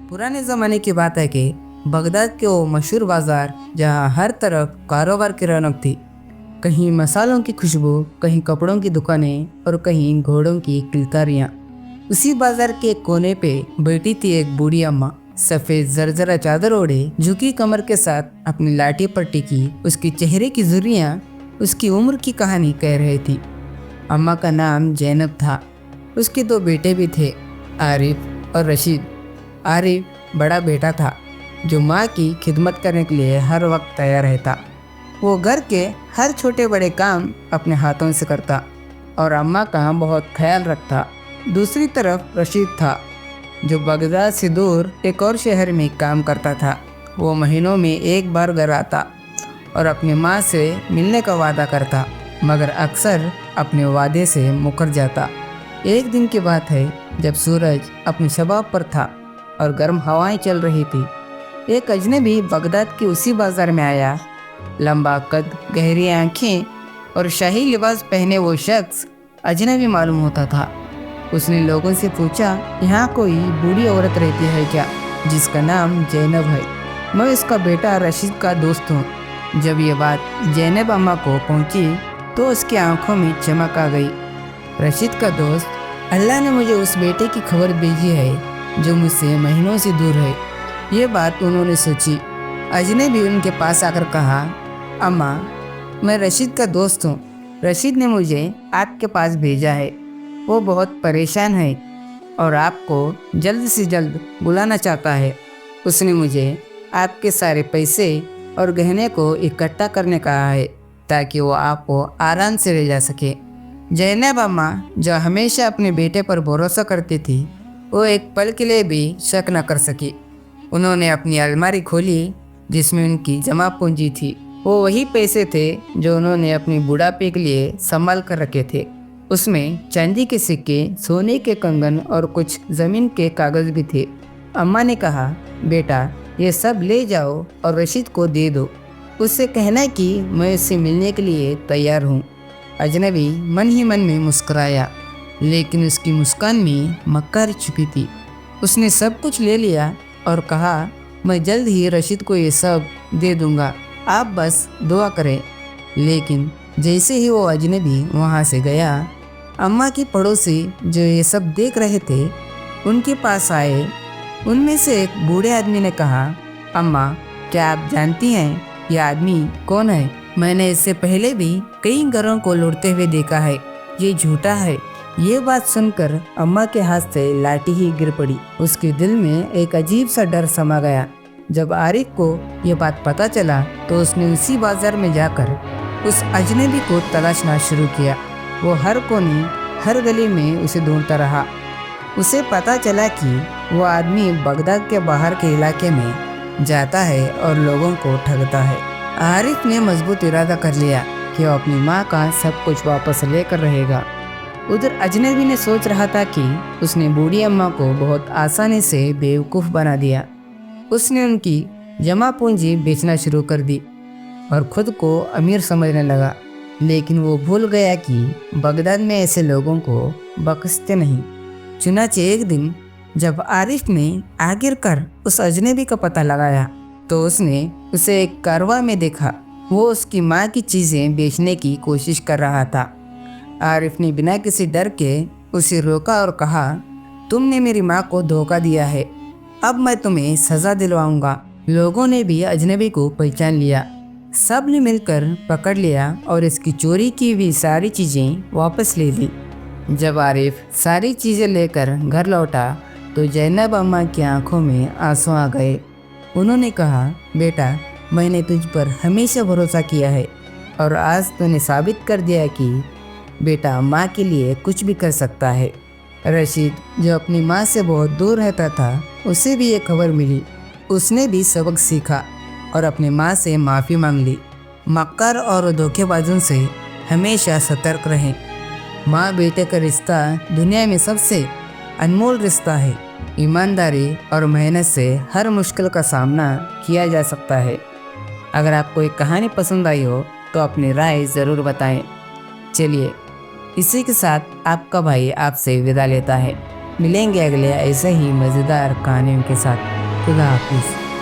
पुराने ज़माने की बात है कि बगदाद के वो मशहूर बाज़ार जहाँ हर तरफ कारोबार की रौनक थी। कहीं मसालों की खुशबू, कहीं कपड़ों की दुकानें और कहीं घोड़ों की किलकारियाँ। उसी बाजार के एक कोने पे बैठी थी एक बूढ़ी अम्मा, सफ़ेद जरजरा चादर ओढ़े, झुकी कमर के साथ अपनी लाठी पर टिकी उसकी चेहरे की झुर्रियाँ उसकी उम्र की कहानी कह रही थी। अम्मा का नाम जैनब था। उसके दो बेटे भी थे, आरिफ और रशीद। आरिफ बड़ा बेटा था जो माँ की खिदमत करने के लिए हर वक्त तैयार रहता। वो घर के हर छोटे बड़े काम अपने हाथों से करता और अम्मा का बहुत ख्याल रखता। दूसरी तरफ रशीद था जो बगदाद से दूर एक और शहर में काम करता था। वो महीनों में एक बार घर आता और अपनी माँ से मिलने का वादा करता, मगर अक्सर अपने वादे से मुकर जाता। एक दिन की बात है जब सूरज अपने शबाब पर था और गर्म हवाएं चल रही थी। एक अजनबी बगदाद के उसी बाजार में आया। लंबा कद, गहरी आंखें और शाही लिबास पहने वो शख्स अजनबी मालूम होता था। उसने लोगों से पूछा, यहाँ कोई बूढ़ी औरत रहती है क्या जिसका नाम जैनब है? मैं उसका बेटा रशीद का दोस्त हूँ। जब ये बात जैनब अम्मा को पहुँची तो उसकी आंखों में चमक आ गई। रशीद का दोस्त, अल्लाह ने मुझे उस बेटे की खबर भेजी है जो मुझसे महीनों से दूर है। ये बात उन्होंने सोची। अजनबी उनके पास आकर कहा, अम्मा, मैं रशीद का दोस्त हूँ। रशीद ने मुझे आपके पास भेजा है। वो बहुत परेशान है और आपको जल्द से जल्द बुलाना चाहता है। उसने मुझे आपके सारे पैसे और गहने को इकट्ठा करने कहा है ताकि वो आपको आराम से ले जा सके। जैनब अम्मा, जो हमेशा अपने बेटे पर भरोसा करती थी, वो एक पल के लिए भी शक न कर सकी। उन्होंने अपनी अलमारी खोली जिसमें उनकी जमा पूंजी थी। वो वही पैसे थे जो उन्होंने अपनी बुढ़ापे के लिए संभाल कर रखे थे। उसमें चांदी के सिक्के, सोने के कंगन और कुछ ज़मीन के कागज़ भी थे। अम्मा ने कहा, बेटा, ये सब ले जाओ और रशीद को दे दो। उससे कहना कि मैं उससे मिलने के लिए तैयार हूँ। अजनबी मन ही मन में मुस्कुराया, लेकिन उसकी मुस्कान में मक्कारी छुपी थी। उसने सब कुछ ले लिया और कहा, मैं जल्द ही रशीद को ये सब दे दूंगा, आप बस दुआ करें। लेकिन जैसे ही वो अजनबी वहाँ से गया, अम्मा की पड़ोसी जो ये सब देख रहे थे उनके पास आए। उनमें से एक बूढ़े आदमी ने कहा, अम्मा, क्या आप जानती हैं ये आदमी कौन है? मैंने इससे पहले भी कई घरों को लूटते हुए देखा है। ये झूठा है। ये बात सुनकर अम्मा के हाथ से लाठी ही गिर पड़ी। उसके दिल में एक अजीब सा डर समा गया। जब आरिफ को ये बात पता चला तो उसने उसी बाजार में जाकर उस अजनबी को तलाशना शुरू किया। वो हर कोने, हर गली में उसे ढूंढता रहा। उसे पता चला कि वो आदमी बगदाद के बाहर के इलाके में जाता है और लोगों को ठगता है। आरिफ ने मजबूत इरादा कर लिया कि वो अपनी माँ का सब कुछ वापस लेकर रहेगा। उधर अजनबी ने सोच रहा था कि उसने बूढ़ी अम्मा को बहुत आसानी से बेवकूफ़ बना दिया। उसने उनकी जमा पूंजी बेचना शुरू कर दी और खुद को अमीर समझने लगा। लेकिन वो भूल गया कि बगदाद में ऐसे लोगों को बख्शते नहीं। चुनाचे एक दिन जब आरिफ ने आगे कर उस अजनबी का पता लगाया तो उसने उसे एक कारवां में देखा। वो उसकी माँ की चीज़ें बेचने की कोशिश कर रहा था। आरिफ ने बिना किसी डर के उसे रोका और कहा, तुमने मेरी माँ को धोखा दिया है, अब मैं तुम्हें सज़ा दिलवाऊंगा। लोगों ने भी अजनबी को पहचान लिया। सब ने मिलकर पकड़ लिया और इसकी चोरी की हुई सारी चीज़ें वापस ले ली। जब आरिफ सारी चीज़ें लेकर घर लौटा तो जैनब अम्मा की आंखों में आंसू आ गए। उन्होंने कहा, बेटा, मैंने तुझ पर हमेशा भरोसा किया है और आज तूने साबित कर दिया कि बेटा माँ के लिए कुछ भी कर सकता है। रशीद, जो अपनी माँ से बहुत दूर रहता था, उसे भी ये खबर मिली। उसने भी सबक सीखा और अपनी माँ से माफ़ी मांग ली। मक्कार और धोखेबाजों से हमेशा सतर्क रहें। माँ बेटे का रिश्ता दुनिया में सबसे अनमोल रिश्ता है। ईमानदारी और मेहनत से हर मुश्किल का सामना किया जा सकता है। अगर आपको एक कहानी पसंद आई हो तो अपनी राय ज़रूर बताएं। चलिए, इसी के साथ आपका भाई आपसे विदा लेता है। मिलेंगे अगले ऐसे ही मज़ेदार कहानियों के साथ। खुदा हाफिज़।